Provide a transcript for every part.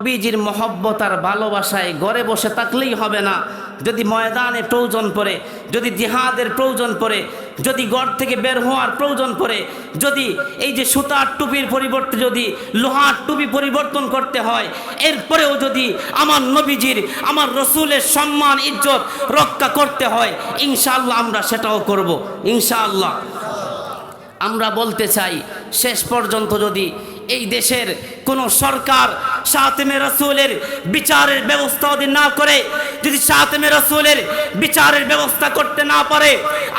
নবীজির মহব্বত আর ভালোবাসায় ঘরে বসে থাকলেই হবে না। যদি ময়দানে প্রয়োজন পড়ে, যদি জিহাদের প্রয়োজন পড়ে, যদি ঘর থেকে বের হওয়ার প্রয়োজন পড়ে, যদি এই যে সুতার টুপির পরিবর্তে যদি লোহার টুপি পরিবর্তন করতে হয়, এরপরেও যদি আমার নবীজির, আমার রসুলের সম্মান ইজ্জত রক্ষা করতে হয়, ইনশাআল্লাহ আমরা সেটাও করব। ইনশাআল্লাহ আমরা বলতে চাই, শেষ পর্যন্ত যদি এই দেশের কোনো সরকার শাতেমে রসুলের বিচারের ব্যবস্থা যদি না করে, যদি শাতেমে রসুলের বিচারের ব্যবস্থা করতে না পারে,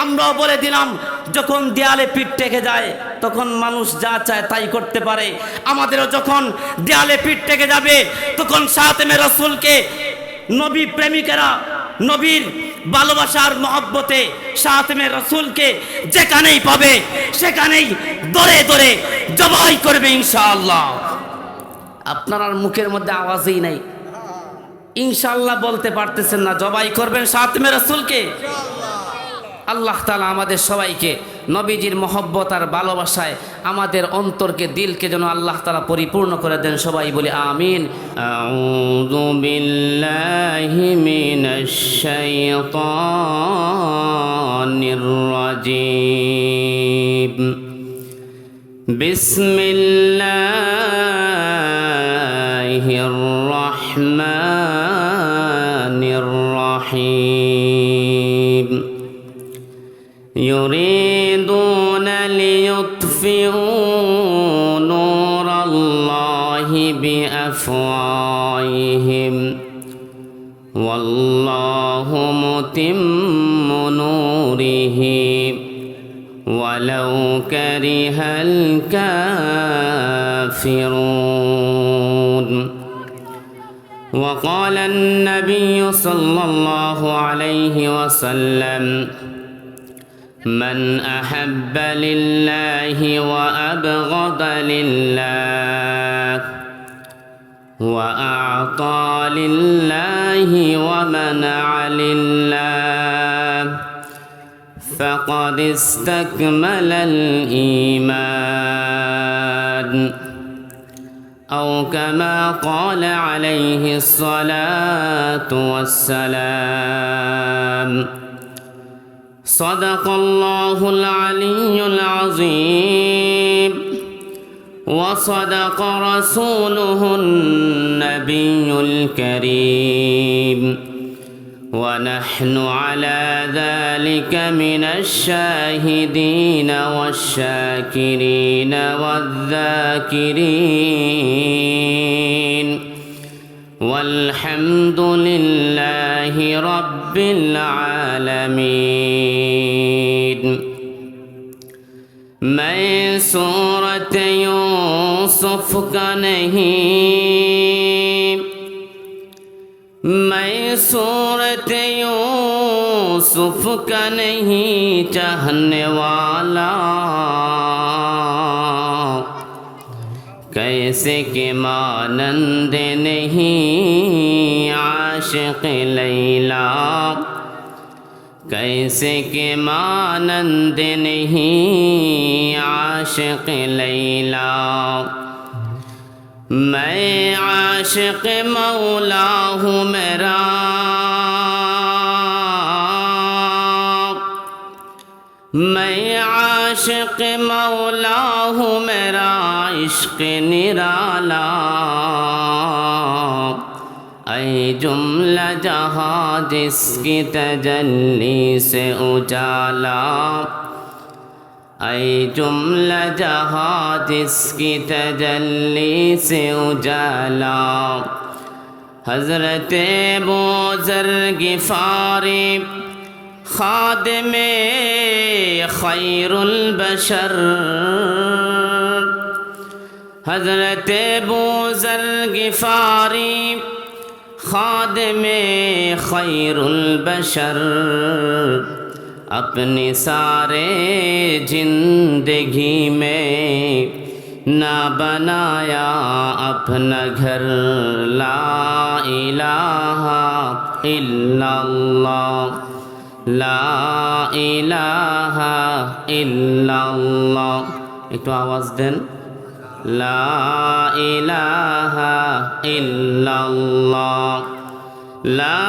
আমরাও বলে দিলাম, যখন দেয়ালে পিঠ টেকে যায় তখন মানুষ যা চায় তাই করতে পারে। আমাদেরও যখন দেয়ালে পিঠ টেকে যাবে তখন শাতেমে রসুলকে নবী প্রেমিকেরা নবীর ভালোবাসার মহব্বতে শাতেমে রসুলকে যেখানেই পাবে সেখানেই দরে দরে জবাই করবে ইনশাআল্লাহ। আপনার আর মুখের মধ্যে আওয়াজই নাই, ইনশাআল্লাহ বলতে পারতেছেন না। জবাই করবেন শাতেমে রসুলকে। আল্লাহ তাআলা আমাদের সবাইকে নবীজির মহব্বত আর ভালোবাসায় আমাদের অন্তরকে, দিলকে যেন আল্লাহ তাআলা পরিপূর্ণ করে দেন। সবাই বলি আমিন। আউযু বিল্লাহি মিনাশ শাইতানির রাজীম। বিসমিল্লাহির রাহমানির রাহিম। يريدون ليطفئوا نور الله بأفواههم والله متم نوره ولو كره الكافرون. وقال النبي صلى الله عليه وسلم: من أحب لله وأبغض لله وأعطى لله ومنع لله فقد استكمل الإيمان، أو كما قال عليه الصلاة والسلام. صدق الله العلي العظيم وصدق رسوله النبي الكريم، ونحن على ذلك من الشاهدين والشاكرين والذاكرين، والحمد لله رب العالمين. मैं सूरत यूसुफ का नहीं, मैं सूरत यूसुफ का नहीं चाहने वाला, कैसे के मानंद नहीं आशिक लैला, कैसे के मानंद नहीं आशिक लैला। मैं आशिक मौला हूँ मेरा, मैं आशिक मौला हूँ मेरा इश्क निराला। ऐ जुमला जहाँ जिसकी तजल्ली से उजाला, ऐ जुमला जहाँ जिसकी तजल्ली से उजाला। हज़रत अबू ज़र गिफ़ारी खादिमे खैरुल बशर, हज़रत अबू ज़र गिफ़ारी खादिमे खैरुल बशर, अपनी सारे जिंदगी में ना बनाया अपना घर। ला इलाहा इल्लल्लाह, ला इलाहा इल्लल्लाह। একটু আওয়াজ দেন। লা ইলাহা ইল্লাল্লাহ লা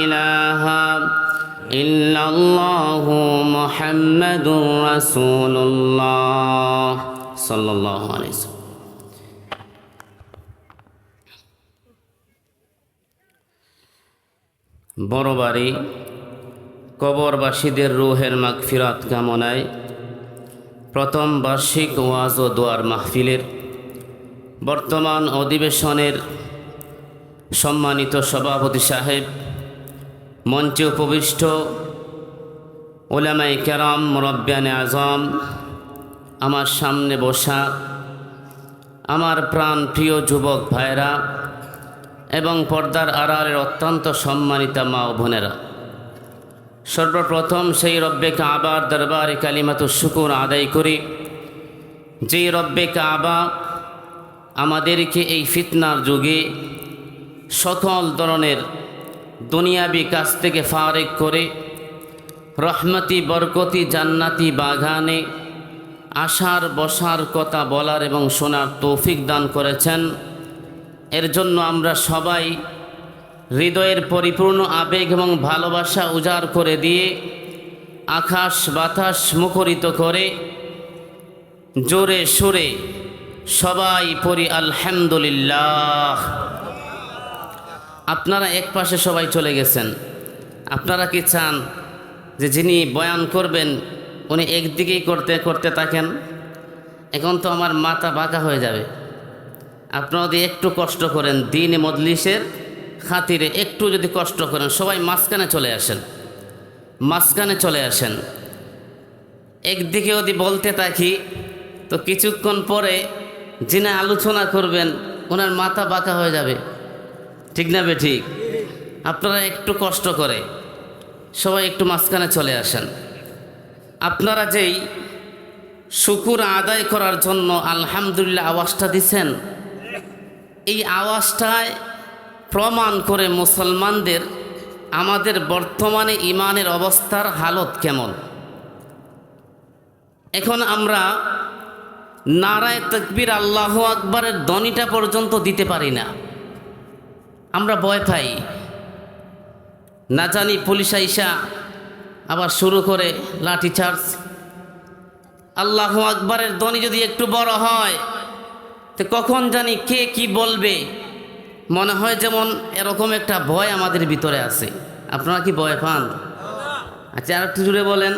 ইলাহা ইল্লাল্লাহু মুহাম্মাদুর রাসূলুল্লাহ সাল্লাল্লাহু আলাইহি ওয়াসাল্লাম। বড়বাড়ি কবরবাসীদের রূহের মাগফিরাত কামনায় প্রথম বার্ষিক ওয়াজ ও দোয়ার মাহফিলের বর্তমান অধিবেশনের সম্মানিত সভাপতি সাহেব, মঞ্চে উপবিষ্ট উলামায়ে কেরাম, মুরব্বিয়ানে আজম, আমার সামনে বসা আমার প্রাণ প্রিয় যুবক ভাইরা এবং পর্দার আড়ালের অত্যন্ত সম্মানিতা মা ও বোনেরা, সর্বপ্রথম সেই রব্বে কাবার দরবারে কালিমাতুশ শুকর আদায় করি, যেই রব্বে কাবা আমাদেরকে এই ফিতনার যুগে সকল ধরনের দুনিয়াবি কাজ থেকে ফারেক করে রহমতি বরকতি জান্নাতি বাগানে আসার বসার কথা বলার এবং শোনার তৌফিক দান করেছেন। এর জন্য আমরা সবাই হৃদয়ের পরিপূর্ণ আবেগ এবং ভালোবাসা উজাড় করে দিয়ে আকাশ বাতাস মুখরিত করে জোরে সুরে সবাই পড়ি আলহামদুলিল্লাহ। আপনারা এক পাশে সবাই চলে গেছেন, আপনারা কি চান যে যিনি বয়ান করবেন উনি একদিকেই করতে করতে থাকেন? এখন তো আমার মাথা বাঁকা হয়ে যাবে। আপনারা যদি একটু কষ্ট করেন, দ্বীন মজলিসের খাতিরে একটু যদি কষ্ট করেন, সবাই মাঝখানে চলে আসেন, মাঝখানে চলে আসেন। একদিকে যদি বলতে থাকি তো কিছুক্ষণ পরে যিনি আলোচনা করবেন ওনার মাথা বাঁকা হয়ে যাবে, ঠিক না বে ঠিক? আপনারা একটু কষ্ট করে সবাই একটু মাঝখানে চলে আসেন। আপনারা যেই শুকুর আদায় করার জন্য আলহামদুলিল্লাহ আওয়াজটা দিছেন, এই আওয়াজটায় প্রমাণ করে মুসলমানদের আমাদের বর্তমানে ইমানের অবস্থার হালত কেমন। এখন আমরা নারায়ে তাকবীর আল্লাহু আকবারের ধ্বনিটা পর্যন্ত দিতে পারি না, আমরা ভয় পাই। না জানি পুলিশ আইসা আবার শুরু করে লাঠিচার্জ। আল্লাহু আকবারের ধ্বনি যদি একটু বড় হয় তো কখন জানি কে কি বলবে, মনে হয় যেমন এরকম একটা ভয় আমাদের ভিতরে আছে। আপনারা কি ভয় পান? আচ্ছা, আর একটু জুড়ে বলেন।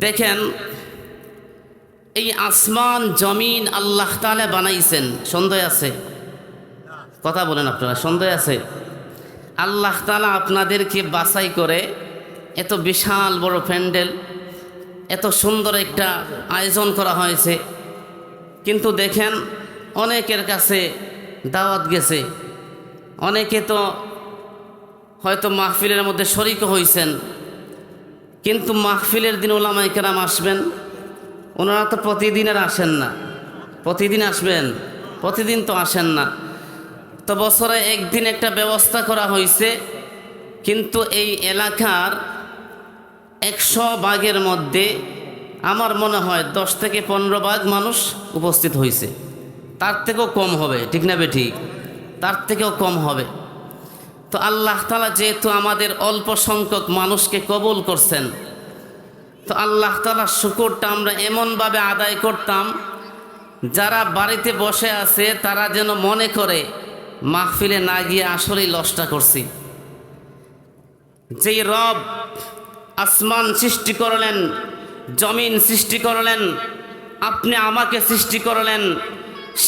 দেখেন, এই আসমান জমিন আল্লাহ তাআলা বানাইছেন, সন্দেহ আছে? কথা বলেন আপনারা, সন্দেহ আছে? আল্লাহ তাআলা আপনাদেরকে বাছাই করে এত বিশাল বড় প্যান্ডেল, এত সুন্দর একটা আয়োজন করা হয়েছে, কিন্তু দেখেন অনেকের কাছে দাওয়াত গেছে, অনেকে তো হয়তো মাহফিলের মধ্যে শরীক হয়েছেন, কিন্তু মাহফিলের দিন উলামায়ে কেরাম আসবেন, ওনারা তো প্রতিদিনের আসেন না। প্রতিদিন আসবেন? প্রতিদিন তো আসেন না। তো বছরে একদিন একটা ব্যবস্থা করা হয়েছে, কিন্তু এই এলাকার 100 ভাগের মধ্যে আমার মনে হয় 10 থেকে 15 ভাগ মানুষ উপস্থিত হয়েছে, তার থেকেও কম হবে, ঠিক না বে ঠিক? তার থেকেও কম হবে। তো আল্লাহ তাআলা যেহেতু আমাদের অল্প সংখ্যক মানুষকে কবুল করছেন, তো আল্লাহ তাআলার শুকরটা আমরা এমনভাবে আদায় করতাম যারা বাড়িতে বসে আছে তারা যেন মনে করে মাহফিলে না গিয়ে আসলেই লসটা করছি। যেই রব আসমান সৃষ্টি করলেন, জমিন সৃষ্টি করলেন, আপনি আমাকে সৃষ্টি করলেন,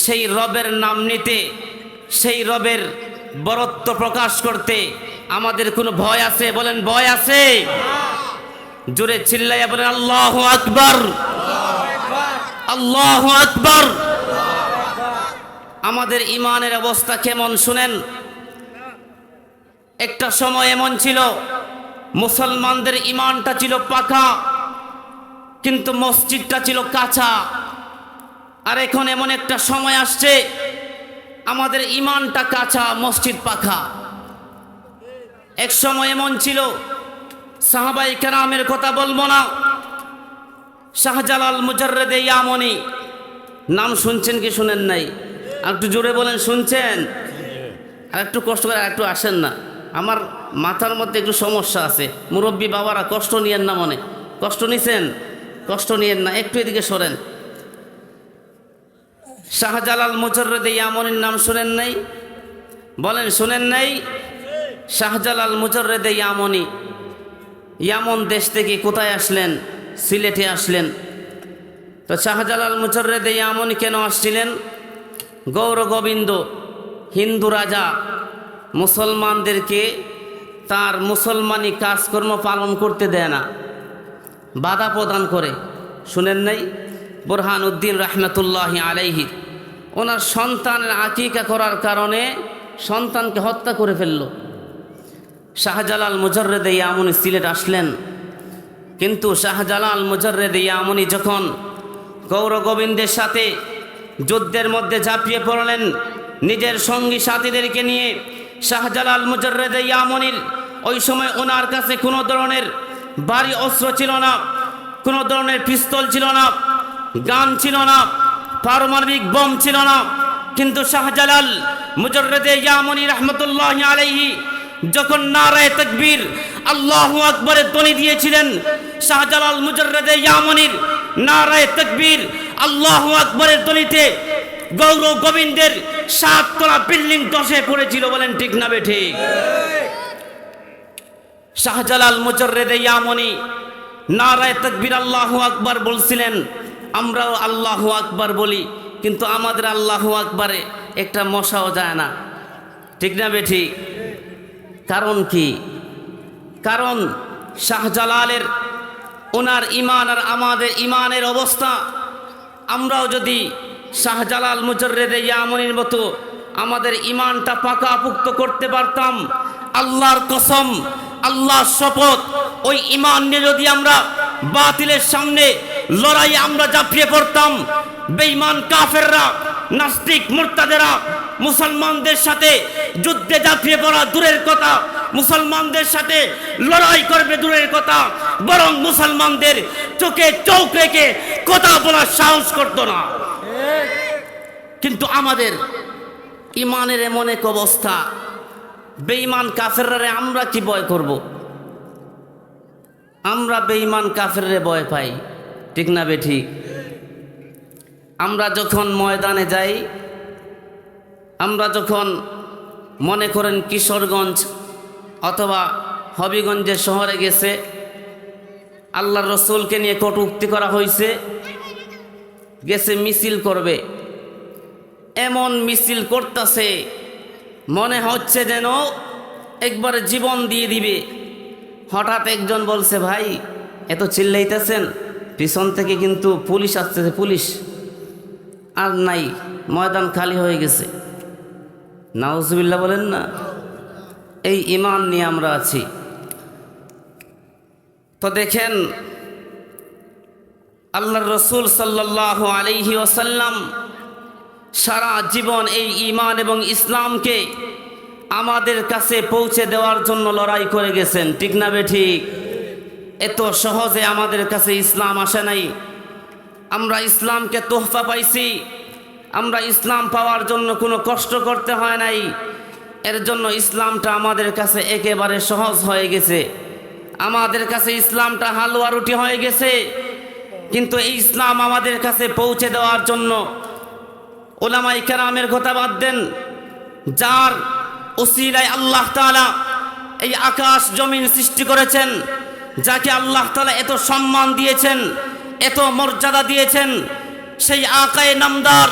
সেই রবের নাম নিতে, সেই রবের বরত্ব প্রকাশ করতে আমাদের কোনো ভয় আছে? বলেন, ভয় আছে? জোরে চিল্লাইয়া বলেন আল্লাহু আকবার, আল্লাহু আকবার। আমাদের ইমানের অবস্থা কেমন শুনেন। একটা সময় এমন ছিল মুসলমানদের ইমানটা ছিল পাকা, কিন্তু মসজিদটা ছিল কাঁচা। আর এখন এমন একটা সময় আসছে আমাদের ইমানটা কাঁচা, মসজিদ পাকা। এক সময় এমন ছিল, সাহাবায়ে কেরামের কথা বলবো না, শাহজালাল মুজাররেদে ইয়ামনি, নাম শুনছেন কি শুনেন নাই? আর একটু জোরে বলেন, শুনছেন? আর একটু কষ্ট করে একটু আসেন না, আমার মাথার মধ্যে একটু সমস্যা আছে। মুরব্বী বাবারা কষ্ট নিয়েন না, মনে কষ্ট নিছেন, কষ্ট নিয়েন না, একটু এদিকে সরেন। শাহজালাল মুজাররেদে ইয়ামনির নাম শুনেন নাই? বলেন শুনেন নাই? শাহজালাল মুজাররেদে ইয়ামনি ইয়ামন দেশ থেকে কোথায় আসলেন? সিলেটে আসলেন। তো শাহজালাল মুজাররেদে ইয়ামনি কেন আসছিলেন? গৌর গোবিন্দ হিন্দু রাজা মুসলমানদেরকে তার মুসলমানি কাজকর্ম পালন করতে দেয় না, বাধা প্রদান করে। শুনেন নাই? বুরহানুদ্দিন রহমতুল্লাহি আলাইহি ওনার সন্তানের আকিকা করার কারণে সন্তানকে হত্যা করে ফেলল। শাহজালাল মুজাররেদে ইয়ামনি সিলেট আসলেন, কিন্তু শাহজালাল মুজাররেদে ইয়ামনি যখন গৌর গোবিন্দের সাথে যুদ্ধের মধ্যে ঝাঁপিয়ে পড়লেন নিজের সঙ্গী সাথীদেরকে নিয়ে, শাহজালাল মুজাররেদে ইয়ামনির ওই সময় ওনার কাছে কোনো ধরনের ভারী অস্ত্র ছিল না, কোনো ধরনের পিস্তল ছিল না, গান ছিল না, পারমাণবিক বোম ছিল না। কিন্তু শাহজালাল মুজাররেদে ইয়ামনি রহমতুল্লাহি আলাইহি যখন নারায়ে তাকবীর আল্লাহু আকবরের ধ্বনি দিয়েছিলেন, শাহজালাল মুজাররেদে ইয়ামনির নারায়ে তাকবীর আল্লাহু আকবরের ধ্বনিতে গৌর গোবিন্দের 7 তলা বিল্ডিং ধসে পড়েছিল। বলেন ঠিক না বেঠিক? শাহজালাল মুজাররেদে ইয়ামনি নারায়ে তাকবীর আল্লাহু আকবার বলছিলেন, আমরাও আল্লাহু আকবার বলি, কিন্তু আমাদের আল্লাহু আকবারে একটা মশাও যায় না। ঠিক না বেঠিক? কারণ কি? কারণ শাহজালালের ওনার ইমান আর আমাদের ইমানের অবস্থা, আমরাও যদি শাহজালাল মুজাররেদে ইয়ামনির মতো আমাদের ইমানটা পাকাপুক্ত করতে পারতাম, আল্লাহর কসম, আল্লাহর শপথ, ওই ইমান নিয়ে যদি আমরা বাতিলের সামনে লড়াইয়ে আমরা ঝাঁপিয়ে পড়তাম, বেঈমান কাফেররা, নাস্তিক মুরতাদেরা মুসলমানদের সাথে যুদ্ধে ঝাঁপিয়ে পড়া দূরের কথা, মুসলমানদের সাথে লড়াই করবে দূরের কথা, বরং মুসলমানদের চোখে চোখ রেখে কথা বলার সাহস করত না। কিন্তু আমাদের ইমানের এমন এক অবস্থা, বেঈমান কাফেররে আমরা কি ভয় করব? আমরা বেঈমান কাফেররে ভয় পাই। ঠিক না বেঠিক? আমরা যখন ময়দানে যাই, আমরা যখন মনে করেন কিশোরগঞ্জ অথবা হবিগঞ্জের শহরে গেছে, আল্লাহর রসুলকে নিয়ে কটূক্তি করা হয়েছে, গেছে মিছিল করবে, এমন মিছিল করতেছে মনে হচ্ছে যেন একবারে জীবন দিয়ে দিবে। হঠাৎ একজন বলছে, ভাই এত চিল্লাইতেছেন, পিছন থেকে কিন্তু পুলিশ আসতেছে। পুলিশ আর নাই, ময়দান খালি হয়ে গেছে। নাউজুবিল্লাহ বলেন না? এই ইমান নিয়ে আমরা আছি। তো দেখেন, আল্লাহর রসুল সাল্লাল্লাহু আলাইহি ওয়াসাল্লাম সারা জীবন এই ইমান এবং ইসলামকে আমাদের কাছে পৌঁছে দেওয়ার জন্য লড়াই করে গেছেন। ঠিক না বেঠিক? এত সহজে আমাদের কাছে ইসলাম আসে নাই। আমরা ইসলামকে তোহফা পাইছি, আমরা ইসলাম পাওয়ার জন্য কোনো কষ্ট করতে হয় নাই। এর জন্য ইসলামটা আমাদের কাছে একেবারে সহজ হয়ে গেছে, আমাদের কাছে ইসলামটা হালুয়া রুটি হয়ে গেছে। কিন্তু এই ইসলাম আমাদের কাছে পৌঁছে দেওয়ার জন্য উলামায়ে কেরামের কথা বাদ দেন, যার উসিলায় আল্লাহ তাআলা এই আকাশ জমিন সৃষ্টি করেছেন, যাকে আল্লাহ তাআলা এত সম্মান দিয়েছেন, এত মর্যাদা দিয়েছেন, সেই আকায়ে নামদার,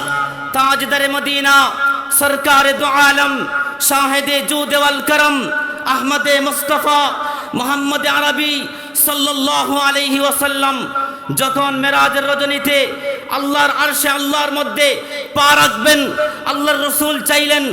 তাজদারে মদিনা, সরকারে দু আলম, শাহেদে জুদ ওয়াল করম, আহমদে মুস্তাফা মুহাম্মদ আরবি সাল্লাল্লাহু আলাইহি ওয়াসাল্লাম যখন মেরাজের রজনীতে আল্লাহর আরশে আল্লাহর মধ্যে পা রাখবেন, আল্লাহর রসুল চাইলেন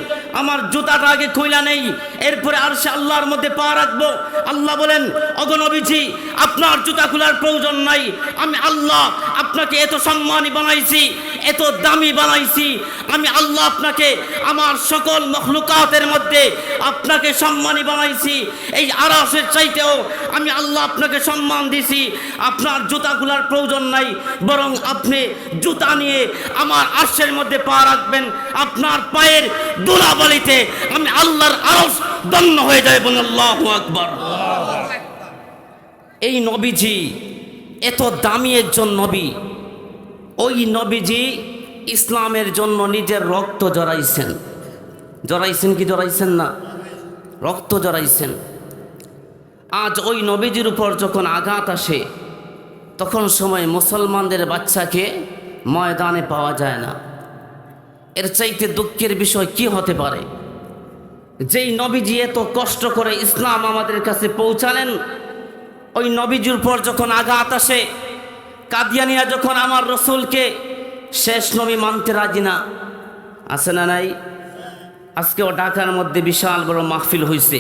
আমার জুতাটা আগে খুইলা নেই, এরপরে আরশে আল্লাহর মধ্যে পা রাখবো। আল্লাহ বলেন, ওগো নবীজি, আপনার জুতা খোলার প্রয়োজন নাই, আমি আল্লাহ আপনাকে এত সম্মানী বানাইছি, এত দামি বানাইছি, আমি আল্লাহ আপনাকে আমার সকল মখলুকাতের মধ্যে আপনাকে সম্মানী বানাইছি, এই আরশের চাইতেও আমি আল্লাহ আপনাকে সম্মান দিছি। আপনার জুতাগুলার প্রয়োজন নাই, বরং আপনি জুতা নিয়ে আমার আরশের মধ্যে পা রাখবেন, আপনার পায়ের ধুলাবালিতে আমি আল্লাহর আরশ দন্য হয়ে যায়। বলুন আল্লাহু আকবার। এই নবীজি এত দামি একজন নবী, ওই নবীজি ইসলামের জন্য নিজের রক্ত জড়াইছেন। জড়াইছেন কি জড়াইছেন না? রক্ত জড়াইছেন। আজ ওই নবীজির উপর যখন আঘাত আসে, তখন সময় মুসলমানদের বাচ্চাকে ময়দানে পাওয়া যায় না। এর চাইতে দুঃখের বিষয় কি হতে পারে? যেই নবীজি এত কষ্ট করে ইসলাম আমাদের কাছে পৌঁছালেন, ওই নবীজির উপর যখন আঘাত আসে, কাদিয়ানিয়া যখন আমার রসুলকে শেষ নবী মানতে রাজি না, আছে না নাই? আজকেও ঢাকার মধ্যে বিশাল বড় মাহফিল হয়েছে,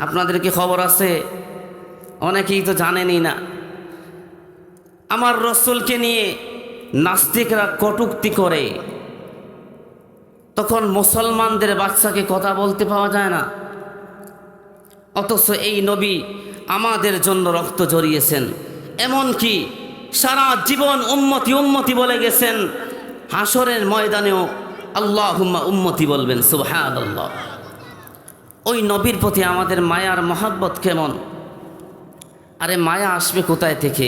আপনাদের কি খবর আছে? অনেকেই তো জানেনই না। আমার রসুলকে নিয়ে নাস্তিকরা কটূক্তি করে, তখন মুসলমানদের বাচ্চাকে কথা বলতে পাওয়া যায় না। অথচ এই নবী আমাদের জন্য রক্ত ঝরিয়েছেন, এমনকি সারা জীবন উম্মতি উম্মতি বলে গেছেন। হাসরের ময়দানেও আল্লাহুম্মা উম্মতি বলবেন, সুবহানাল্লাহ। ওই নবীর প্রতি আমাদের মায়ার মহব্বত কেমন? আরে মায়া আসবে কোথায় থেকে?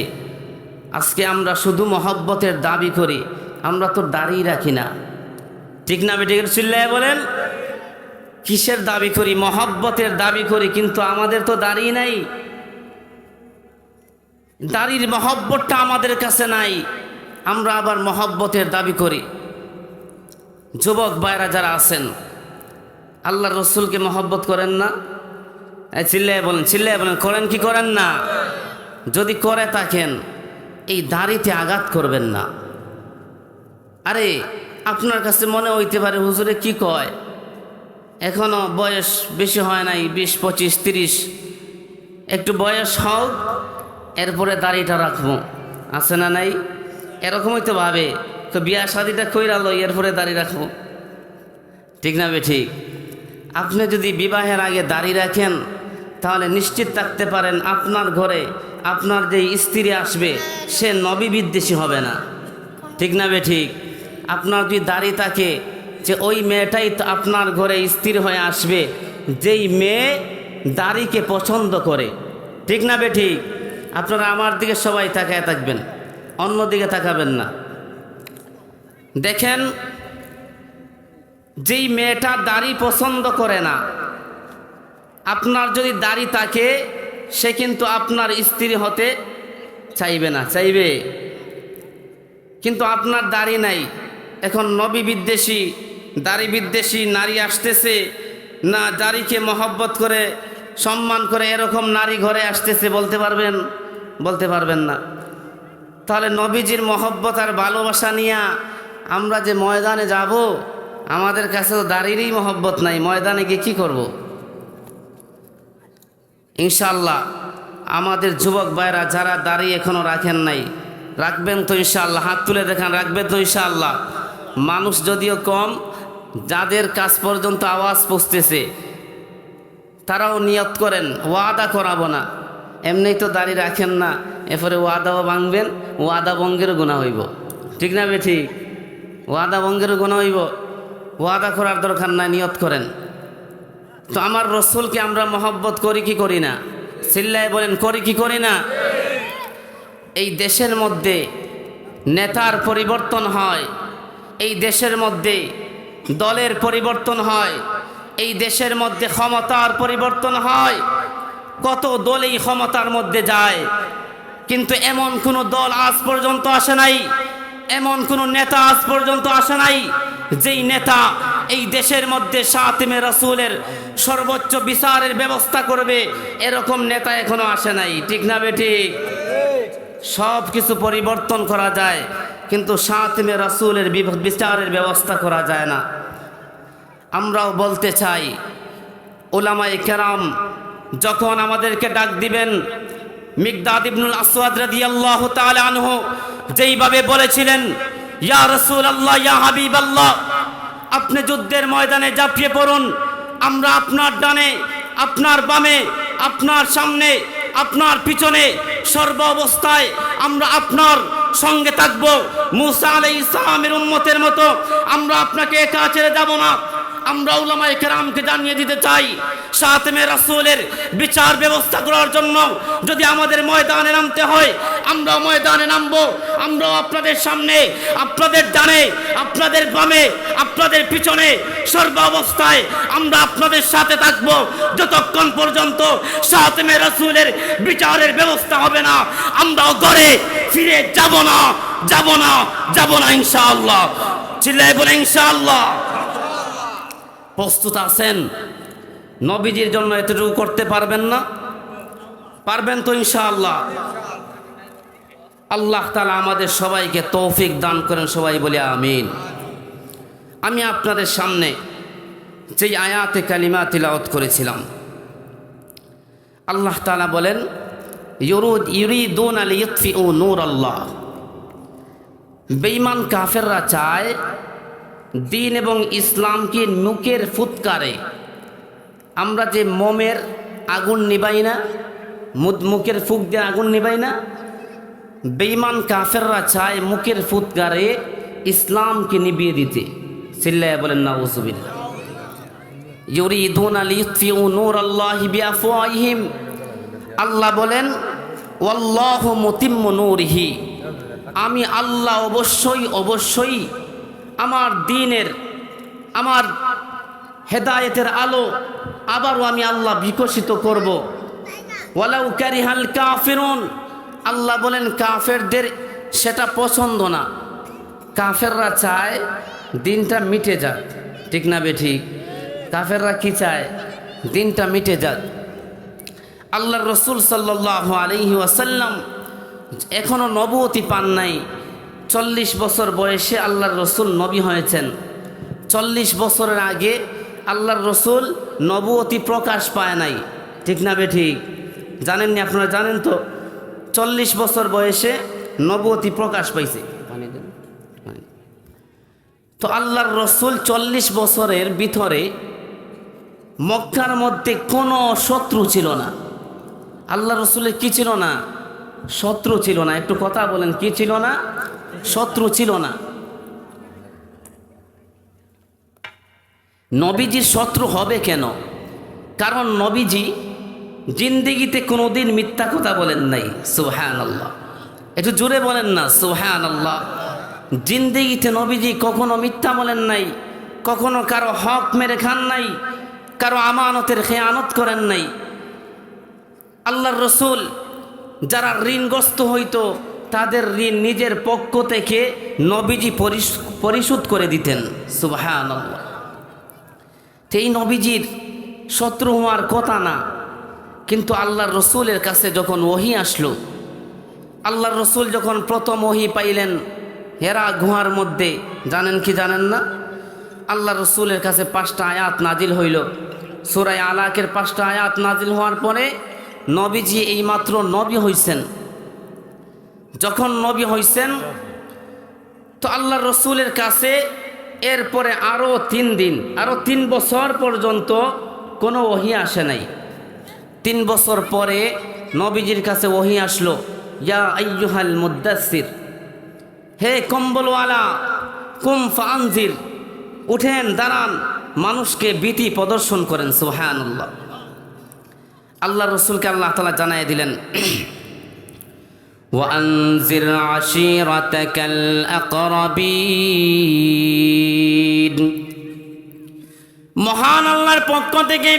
আজকে আমরা শুধু মহব্বতের দাবি করি, আমরা তো দাঁড়িয়ে রাখি না, ঠিক না বেঠিক? চিল্লায় বলেন, কিসের দাবি করি? মহব্বতের দাবি করি, কিন্তু আমাদের তো দাঁড়িয়ে নাই। দাড়ির মহব্বতটা আমাদের কাছে নাই, আমরা আবার মহব্বতের দাবি করি। যুবক ভাইরা যারা আছেন, আল্লাহর রসুলকে মহব্বত করেন না? চিল্লায় বলেন, চিল্লায় বলেন, করেন কি করেন না? যদি করে থাকেন, এই দাড়িতে আঘাত করবেন না। আরে আপনার কাছে মনে হইতে পারে, হুজুরে কি কয়, এখনো বয়স বেশি হয় নাই, 20, 25, 30, একটু বয়স হোক এরপরে দাড়িটা রাখবো, আছে না নাই? এরকমই তো ভাবে, তো বিয়া শাদিটা কইরালো এরপরে দাড়ি রাখবো, ঠিক না বে ঠিক? আপনি যদি বিবাহের আগে দাড়ি রাখেন, তাহলে নিশ্চিত থাকতে পারেন আপনার ঘরে আপনার যে স্ত্রী আসবে সে নবী বিদ্বেষী হবে না, ঠিক না বে ঠিক? আপনার যদি দাড়ি থাকে, যে ওই মেয়েটাই তো আপনার ঘরে স্ত্রী হয়ে আসবে যেই মেয়ে দাড়িকে পছন্দ করে, ঠিক না বে ঠিক? আপনারা আমার দিকে সবাই তাকায় থাকবেন, অন্যদিকে তাকাবেন না। দেখেন, যেই মেয়েটা দাড়ি পছন্দ করে না, আপনার যদি দাড়ি থাকে, সে কিন্তু আপনার স্ত্রী হতে চাইবে না, চাইবে? কিন্তু আপনার দাড়ি নাই, এখন নবী বিদ্বেষী, দাড়ি বিদ্বেষী নারী আসতেছে না, দাড়িকে মহব্বত করে সম্মান করে এরকম নারী ঘরে আসতেছে, বলতে পারবেন? বলতে পারবেন না। তাহলে নবীজির মহব্বত আর ভালোবাসা নিয়ে আমরা যে ময়দানে যাব, আমাদের কাছে তো দাড়িরই মহব্বত নাই, ময়দানে গিয়ে কী করব? ইনশাআল্লাহ আমাদের যুবক ভাইরা যারা দাড়ি এখনও রাখেন নাই, রাখবেন তো ইনশাআল্লাহ? হাত তুলে দেখান, রাখবেন তো ইনশাআল্লাহ? মানুষ যদিও কম, যাদের কাছ পর্যন্ত আওয়াজ পৌঁছতেছে তারাও নিয়ত করেন, ওয়াদা করাবো না। এমনি তো দাড়ি রাখেন না, এরপরে ওয়াদাও ভাঙবেন, ওয়াদা ভঙ্গেরও গুনাহ হইব, ঠিক না বে ঠিক? ওয়াদা ভঙ্গেরও গুনাহ হইব, ওয়াদা করার দরকার নাই, নিয়ত করেন। তো আমার রসুলকে আমরা মহব্বত করি কি করি না? চিল্লায় বলেন, করি কি করি না? এই দেশের মধ্যে নেতার পরিবর্তন হয়, এই দেশের মধ্যে দলের পরিবর্তন হয়, এই দেশের মধ্যে ক্ষমতার পরিবর্তন হয়, কত দল এই ক্ষমতার মধ্যে যায়, কিন্তু এমন কোনো দল আজ পর্যন্ত আসে নাই, এমন কোনো নেতা আজ পর্যন্ত আসে নাই যেই নেতা এই দেশের মধ্যে শাতিমে রাসূলের সর্বোচ্চ বিচারের ব্যবস্থা করবে, এরকম নেতা এখনো আসে নাই, ঠিক না বে ঠিক? সব কিছু পরিবর্তন করা যায়, কিন্তু শাতিমে রাসূলের বিচারের ব্যবস্থা করা যায় না। আমরাও বলতে চাই, উলামায়ে কেরাম যখন আমাদেরকে ডাক দিবেন, মিকদাদ ইবনুল আসওয়াদ রাদিয়াল্লাহু তাআলা আনহু যেইভাবে বলেছিলেন, ইয়া রাসূলুল্লাহ, ইয়া হাবিবাল্লাহ, আপনি যুদ্ধের ময়দানে ঝাঁপিয়ে পড়ুন, আমরা আপনার ডানে, আপনার বামে, আপনার সামনে, আপনার পিছনে, সর্ব অবস্থায় আমরা আপনার সঙ্গে থাকব। মুসা আলাইহিস সালামের উম্মতের মতো আমরা আপনাকে একা ছেড়ে যাব না। আমরা উলামায়ে কেরামকে জানিয়ে দিতে চাই, শাতেমে রাসূলের বিচার ব্যবস্থা করার জন্য যদি আমাদের ময়দানে নামতে হয়, আমরা ময়দানে নামবো। আমরাও আপনাদের সামনে, আপনাদের ডানে, আপনাদের বামে, আপনাদের পিছনে, সর্ব অবস্থায় আমরা আপনাদের সাথে থাকবো, যতক্ষণ পর্যন্ত শাতেমে রাসূলের বিচারের ব্যবস্থা হবে না। আমরাও ঘরে ফিরে যাব না, যাব না, যাব না ইনশাআল্লাহ। চিল্লায়ে বলে ইনশাআল্লাহ। প্রস্তুত আছেন? নবীজির জন্য এতটুকু করতে পারবেন না? পারবেন তো ইনশাআল্লাহ। আল্লাহ তাআলা আমাদের সবাইকে তৌফিক দান করেন, সবাই বলে আমিন। আমি আপনাদের সামনে যেই আয়াতে কালিমা তিলাওয়াত করেছিলাম, আল্লাহ তাআলা বলেন ইউরিদুনা লিইতফিউ নূরাল্লাহ। বেঈমান কাফেররা চায় দিন এবং ইসলামকে মুখের ফুৎকারে, আমরা যে মোমের আগুন নিবাই না, মুখের ফুক দিয়ে আগুন নিবাই না, বেঈমান কাফেররা চায় মুখের ফুৎকারে ইসলামকে নিভিয়ে দিতে। চিল্লায়া বলেন নাউযুবিল্লাহ। ইউরিদুনা লিইতফিউ নূরাল্লাহি বিআফওয়াহিহিম। আল্লাহ বলেন ওয়াল্লাহু মুতিম্মু নূরিহি, আমি আল্লাহ অবশ্যই অবশ্যই আমার দ্বীনের, আমার হেদায়েতের আলো আবারও আমি আল্লাহ বিকশিত করব। ওয়ালাউ কারিহাল কাফিরুন, আল্লাহ বলেন কাফেরদের সেটা পছন্দ না। কাফেররা চায় দিনটা মিটে যাক, ঠিক না বেঠিক? কাফেররা কি চায়? দিনটা মিটে যাক। আল্লাহর রাসূল সাল্লাল্লাহু আলাইহি ওয়াসাল্লাম এখনও নবুয়তি পান নাই। 40 বছর বয়সে আল্লাহর রসুল নবী হয়েছেন। 40 বছরের আগে আল্লাহর রসুল নবুয়তি প্রকাশ পায় নাই, ঠিক না বেঠিক? জানেননি? আপনারা জানেন তো 40 বছর বয়সে নবুয়তি প্রকাশ পাইছে। তো আল্লাহর রসুল 40 বছরের ভিতরে মক্কার মধ্যে কোনো শত্রু ছিল না। আল্লাহ রসুলের কি ছিল না? শত্রু ছিল না। একটু কথা বলেন, কি ছিল না? শত্রু ছিল না। নবীজির শত্রু হবে কেন? কারণ নবীজি জিন্দেগিতে কোনোদিন মিথ্যা কথা বলেন নাই। সুবহানাল্লাহ। একটু জোরে বলেন না সুবহানাল্লাহ। জিন্দেগিতে নবীজি কখনো মিথ্যা বলেন নাই, কখনো কারো হক মেরে খান নাই, কারো আমানতের খেয়ানত করেন নাই। আল্লাহর রসুল যারা ঋণগ্রস্ত হইতো তাদের ঋণ নিজের পক্ষ থেকে নবীজি পরিশোধ করে দিতেন। সুবহানাল্লাহ। এই নবীজির শত্রু হওয়ার কথা না, কিন্তু আল্লাহর রসুলের কাছে যখন ওহী আসলো, আল্লাহর রসুল যখন প্রথম ওহী পাইলেন হেরা গুহার মধ্যে, জানেন কি জানেন না? আল্লাহর রসুলের কাছে 5টা আয়াত নাজিল হইল। সূরা আলাকের 5টা আয়াত নাজিল হওয়ার পরে নবীজি এইমাত্র নবী হইছেন। যখন নবী হইছেন তো আল্লাহর রসুলের কাছে এরপরে আরও 3 দিন, আরও 3 বছর পর্যন্ত কোনো ওহী আসে নাই। 3 বছর পরে নবীজির কাছে ওহী আসলো, ইয়া আইয়ুহাল মুদ্দাসসির, হে কম্বলওয়ালা, কুম ফাআনজির, উঠেন দাঁড়ান, মানুষকে ভীতি প্রদর্শন করেন। সুবহানাল্লাহ। আল্লাহ রসুলকে আল্লাহ তাআলা জানাই দিলেন ওয়ানজির আশিরাতাকাল আকরাবিন। মহান আল্লাহর পক্ষ থেকে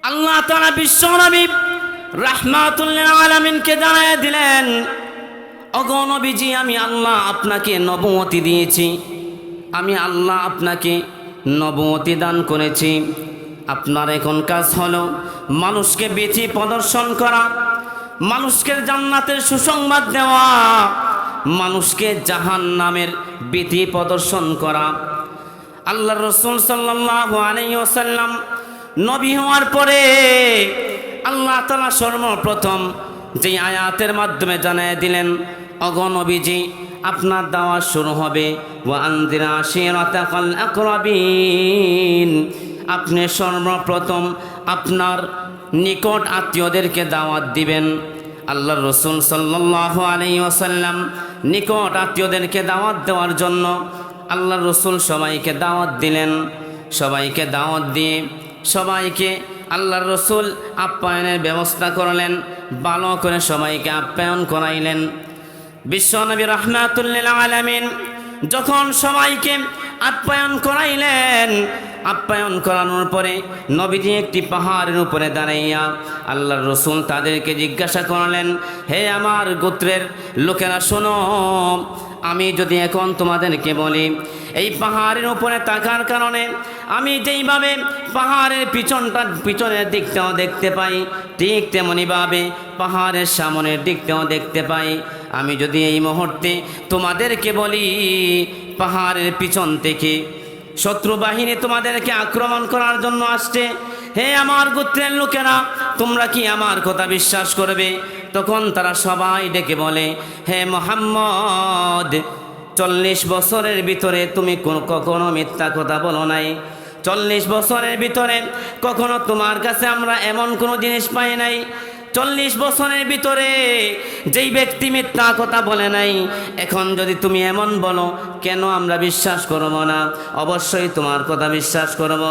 আল্লাহ তাআলা বিশ্বনবী রাহমাতুল লিল আলামিনকে জানাই দিলেন, ওগো নবীজি, আমি আল্লাহ আপনাকে নবুয়তি দিয়েছি, আমি আল্লাহ আপনাকে নবুয়তি দান করেছি। আপনার এখন কাজ হলো মানুষকে ভীতি প্রদর্শন করা, মানুষকে জান্নাতের সুসংবাদ দেওয়া, মানুষকে জাহান্নামের ভীতি প্রদর্শন করা। আল্লাহর রাসূল সাল্লাল্লাহু আলাইহি ওয়াসাল্লাম নবী হওয়ার পরে আল্লাহ তাআলা সর্বপ্রথম যে আয়াতের মাধ্যমে জানিয়ে দিলেন, ওগো নবীজি, আপনার দাওয়াত শুরু হবে। ওয়া আনজির আশিরাতাকাল আকরাবিন, আপনি সর্বপ্রথম আপনার নিকট আত্মীয়দেরকে দাওয়াত দিবেন। আল্লাহর রাসূল সাল্লাল্লাহু আলাইহি ওয়াসাল্লাম নিকট আত্মীয়দেরকে দাওয়াত দেওয়ার জন্য আল্লাহর রাসূল সবাইকে দাওয়াত দিলেন। সবাইকে দাওয়াত দিয়ে সবাইকে আল্লাহর রাসূল আপ্যায়নের ব্যবস্থা করলেন, ভালো করে সবাইকে আপ্যায়ন করাইলেন। বিশ্বনবী রাহমাতুল লিল আলামিন যখন সবাইকে আপ্যায়ন করাইলেন, আপ্যায়ন করানোর পরে নবীজি একটি পাহাড়ের উপরে দাঁড়াইয়া আল্লাহর রাসূল তাদেরকে জিজ্ঞাসা করলেন, হে আমার গোত্রের লোকেরা শোনো, আমি যদি এখন তোমাদেরকে বলি এই পাহাড়ের উপরে থাকার কারণে আমি যেইভাবে পাহাড়ের পিছনের দিকটাও দেখতে পাই, ঠিক তেমনিভাবে পাহাড়ের সামনের দিকটাও দেখতে পাই। আমি যদি এই মুহূর্তে তোমাদেরকে বলি পাহাড়ের পিছন থেকে শত্রু বাহিনী তোমাদেরকে আক্রমণ করার জন্য আসছে, হে আমার গোত্রের লোকেরা, তোমরা কি আমার কথা বিশ্বাস করবে? তখন তারা সবাই ডেকে বলে, হে মুহাম্মদ, 40 বছরের ভিতরে তুমি কখনো মিথ্যা কথা বলো নাই। 40 বছরের ভিতরে কখনো তোমার কাছে আমরা এমন কোনো জিনিস পাই নাই। 40 বছরের ভিতরে যেই ব্যক্তি মিথ্যা কথা বলে নাই, এখন যদি তুমি এমন বলো, কেন আমরা বিশ্বাস করব না? অবশ্যই তোমার কথা বিশ্বাস করব।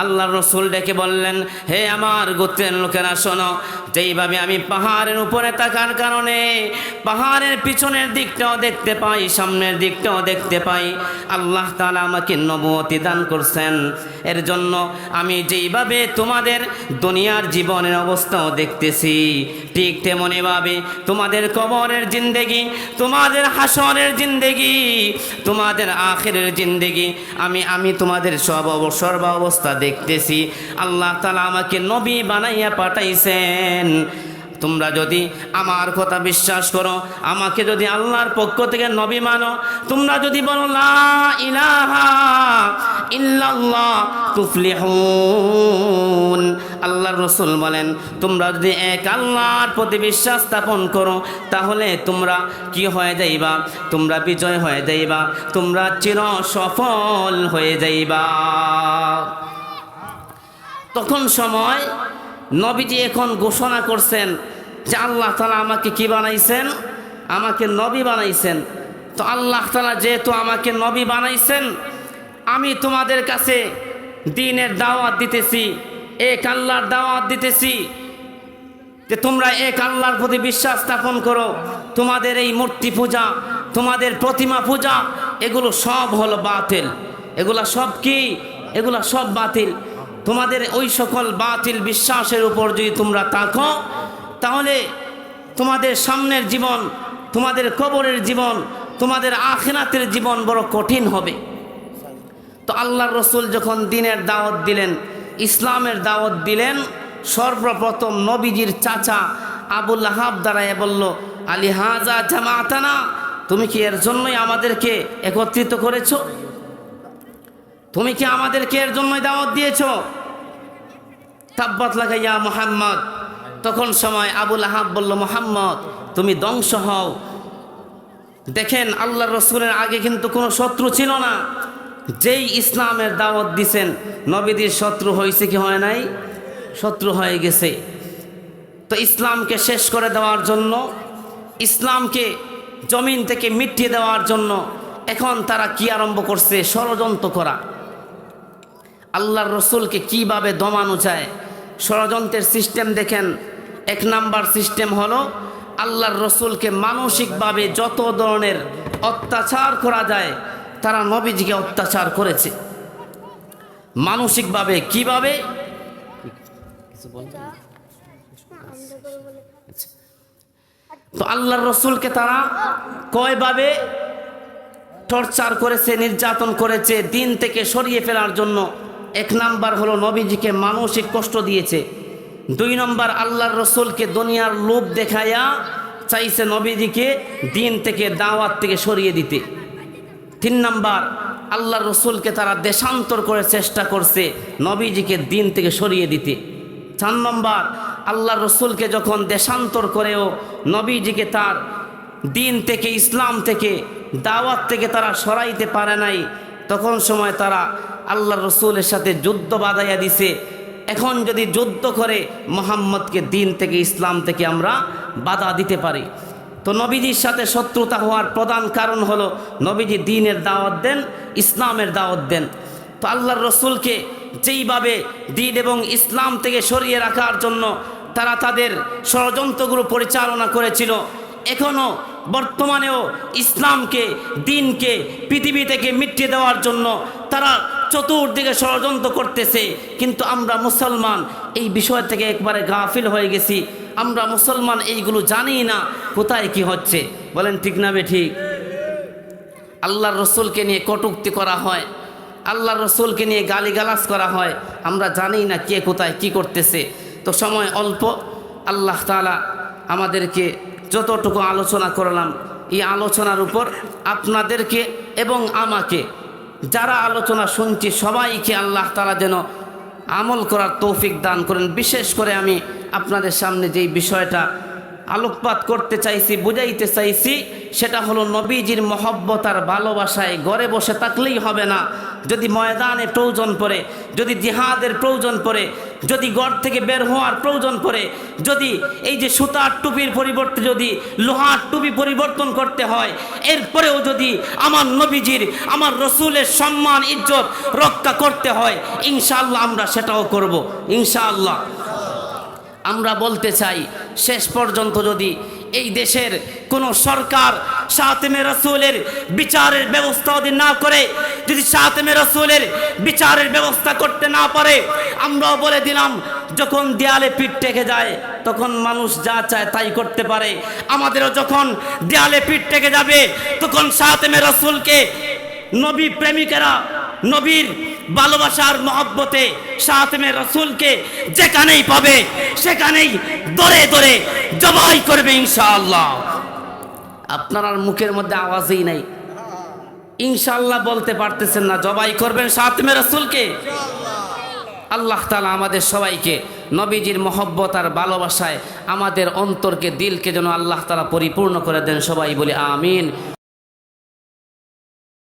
আল্লাহর রাসূল ডেকে বললেন, হে আমার গোত্রের লোকেরা শোনো, যেইভাবে আমি পাহাড়ের উপরে থাকার কারণে পাহাড়ের পিছনের দিকটাও দেখতে পাই, সামনের দিকটাও দেখতে পাই, আল্লাহ তাআলা আমাকে নবুয়তি দান করছেন। এর জন্য আমি যেইভাবে তোমাদের দুনিয়ার জীবনের অবস্থাও দেখতেছি, ঠিক তেমনিভাবে তোমাদের কবরের জিন্দেগি, তোমাদের হাসরের জিন্দেগি, তোমাদের আখিরের জিন্দেগি আমি তোমাদের সর্ব অবস্থা দেখতেছি। আল্লাহ তাআলা আমাকে নবী বানাইয়া পাঠাইছেন। তোমরা যদি আমার কথা বিশ্বাস করো, আমাকে যদি আল্লাহর পক্ষ থেকে নবী মানো, তোমরা যদি বলো লা ইলাহা ইল্লাল্লাহ তুফলিহুন, আল্লাহর রাসূল বলেন, তোমরা যদি এক আল্লাহর প্রতি বিশ্বাস স্থাপন করো, তাহলে তোমরা কি হয়ে যাইবা? তোমরা বিজয় হয়ে যাইবা, তোমরা চির সফল হয়ে যাইবা। তখন সময় নবীজি এখন ঘোষণা করছেন যে আল্লাহ তাআলা আমাকে কি বানাইছেন? আমাকে নবী বানাইছেন। তো আল্লাহ তাআলা যেহেতু আমাকে নবী বানাইছেন, আমি তোমাদের কাছে দ্বীনের দাওয়াত দিতেছি, এক আল্লাহর দাওয়াত দিতেছি যে তোমরা এক আল্লাহর প্রতি বিশ্বাস স্থাপন করো। তোমাদের এই মূর্তি পূজা, তোমাদের প্রতিমা পূজা, এগুলো সব হলো বাতিল। এগুলা সব কি? এগুলা সব বাতিল। তোমাদের ওই সকল বাতিল বিশ্বাসের উপর যদি তোমরা থাকো, তাহলে তোমাদের সামনের জীবন, তোমাদের কবরের জীবন, তোমাদের আখিরাতের জীবন বড় কঠিন হবে। তো আল্লাহর রাসূল যখন দ্বীনের দাওয়াত দিলেন, ইসলামের দাওয়াত দিলেন, সর্বপ্রথম নবীজির চাচা আবু লাহাব দাঁড়ায় বলল, আলী হাজা জামাতানা, তুমি কি এর জন্যই আমাদেরকে একত্রিত করেছো? তুমি কি আমাদেরকে এর জন্যই দাওয়াত দিয়েছো? তাব্বাত লাকা ইয়া মুহাম্মদ। তখন সময় আবু লাহাব বলল, মুহাম্মদ তুমি ধ্বংস হও। দেখেন, আল্লাহর রাসূলের আগে কিন্তু কোনো শত্রু ছিল না। যেই ইসলামের দাওয়াত দিছেন, নবীদের শত্রু হয়েছে কি হয় নাই? শত্রু হয়ে গেছে। তো ইসলামকে শেষ করে দেওয়ার জন্য, ইসলামকে জমিন থেকে মিটিয়ে দেওয়ার জন্য এখন তারা কি আরম্ভ করছে? ষড়যন্ত্র করা। আল্লাহর রাসূলকে কিভাবে দমানো যায়, ষড়যন্ত্রের সিস্টেম দেখেন। 1 নাম্বার সিস্টেম হলো আল্লাহর রাসূলকে মানসিকভাবে যত ধরনের অত্যাচার করা যায়, তারা নবীজিকে অত্যাচার করেছে মানসিকভাবে। কিভাবে? তো আল্লাহর রাসূলকে তারা কয়ভাবে টর্চার করেছে, নির্যাতন করেছে দিন থেকে সরিয়ে ফেলার জন্য। 1 নাম্বার হলো নবীজিকে মানসিক কষ্ট দিয়েছে। 2 নম্বর আল্লাহর রাসূলকে দুনিয়ার লোভ দেখায়া চাইছে নবীজিকে দিন থেকে, দাওয়াত থেকে সরিয়ে দিতে। 3 নাম্বার আল্লাহর রাসূলকে তারা দেশান্তর করে চেষ্টা করছে নবীজিকে দিন থেকে সরিয়ে দিতে। 4 নম্বর আল্লাহর রাসূলকে যখন দেশান্তর করেও নবীজিকে তার দিন থেকে, ইসলাম থেকে দাওয়াত থেকে তারা সরাইতে পারে নাই, তখন সময় তারা আল্লাহ রসুলের সাথে যুদ্ধ বাঁধাইয়া দিছে। এখন যদি যুদ্ধ করে মুহাম্মদকে দিন থেকে, ইসলাম থেকে আমরা বাধা দিতে পারি। তো নবীজির সাথে শত্রুতা হওয়ার প্রধান কারণ হলো নবীজি দ্বীনের দাওয়াত দেন, ইসলামের দাওয়াত দেন। তো আল্লাহর রসুলকে যেইভাবে দ্বীন এবং ইসলাম থেকে সরিয়ে রাখার জন্য তারা তাদের ষড়যন্ত্রগুলো পরিচালনা করেছিল, এখনও বর্তমানেও ইসলামকে, দ্বীনকে পৃথিবী থেকে মিটিয়ে দেওয়ার জন্য তারা চতুর্দিকে ষড়যন্ত্র করতেছে। কিন্তু আমরা মুসলমান এই বিষয় থেকে একবারে গাফিল হয়ে গেছি। আমরা মুসলমান এইগুলো জানি না কোথায় কি হচ্ছে। বলেন ঠিক না বেঠিক? আল্লাহর রসুলকে নিয়ে কটূক্তি করা হয়, আল্লাহর রসুলকে নিয়ে গালিগালাজ করা হয়, আমরা জানি না কে কোথায় কি করতেছে। তো সময় অল্প, আল্লাহ তাআলা আমাদেরকে যতটুকু আলোচনা করলাম, এই আলোচনার উপর আপনাদেরকে এবং আমাকে, যারা আলোচনা শুনছি সবাইকে আল্লাহ তাআলা যেন আমল করার তৌফিক দান করেন। বিশেষ করে আমি আপনাদের সামনে যেই বিষয়টা আলোকপাত করতে চাইছি, বুঝাইতে চাইছি, সেটা হলো নবীজির মহব্বত আর ভালোবাসায় ঘরে বসে থাকলেই হবে না। যদি ময়দানে প্রয়োজন পড়ে, যদি জিহাদের প্রয়োজন পড়ে, যদি ঘর থেকে বের হওয়ার প্রয়োজন পড়ে, যদি এই যে সুতার টুপির পরিবর্তে যদি লোহার টুপি পরিবর্তন করতে হয়, এরপরেও যদি আমার নবীজির, আমার রসুলের সম্মান ইজ্জত রক্ষা করতে হয়, ইনশাআল্লাহ আমরা সেটাও করব ইনশাআল্লাহ। আমরা বলতে চাই, শেষ পর্যন্ত যদি এই দেশের কোনো সরকার শাতেমে রসুলের বিচারের ব্যবস্থা যদি না করে, যদি শাতেমে রসুলের বিচারের ব্যবস্থা করতে না পারে, আমরাও বলে দিলাম, যখন দেয়ালে পিঠ টেকে যায় তখন মানুষ যা চায় তাই করতে পারে। আমাদেরও যখন দেয়ালে পিঠ টেকে যাবে তখন শাতেমে রসুলকে নবী প্রেমিকেরা, নবীর ভালোবাসার মহব্বতে শাতেমে রসুলকে যেখানেই পাবে সেখানেই দরে দরে জবাই করবে ইনশাআল্লাহ। আপনার আর মুখের মধ্যে আওয়াজই নাই, ইনশাআল্লাহ বলতে পারতেছেন না, জবাই করবেন শাতেমে রসুলকে। আল্লাহ তাআলা আমাদের সবাইকে নবীজির মহব্বত আর ভালোবাসায় আমাদের অন্তরকে, দিলকে যেন আল্লাহ তাআলা পরিপূর্ণ করে দেন। সবাই বলি আমিন।